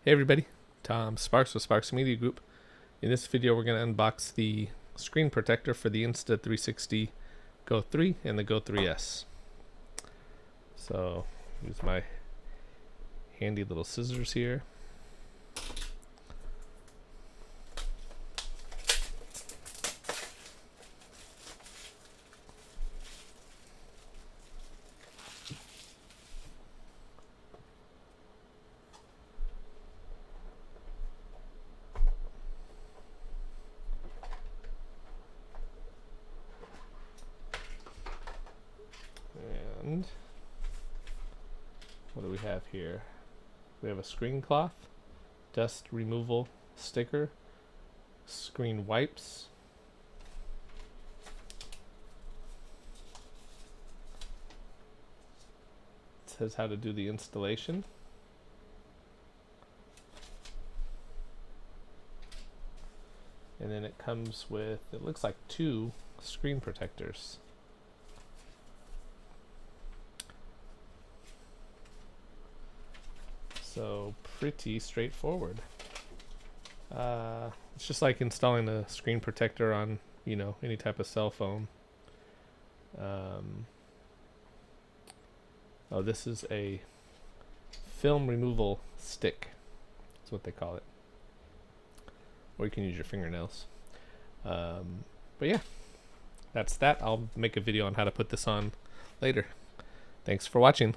Hey everybody, Tom Sparks with Sparks Media Group. In this video we're going to unbox the screen protector for the Insta360 GO 3 and the GO 3S. So use my handy little scissors here. And what do we have here? We have a screen cloth, dust removal sticker, screen wipes, it says how to do the installation, and then it comes with, it looks like 2 screen protectors. So pretty straightforward. It's just like installing a screen protector on, any type of cell phone. Oh, this is a film removal stick. That's what they call it. Or you can use your fingernails. But yeah, that's that. I'll make a video on how to put this on later. Thanks for watching.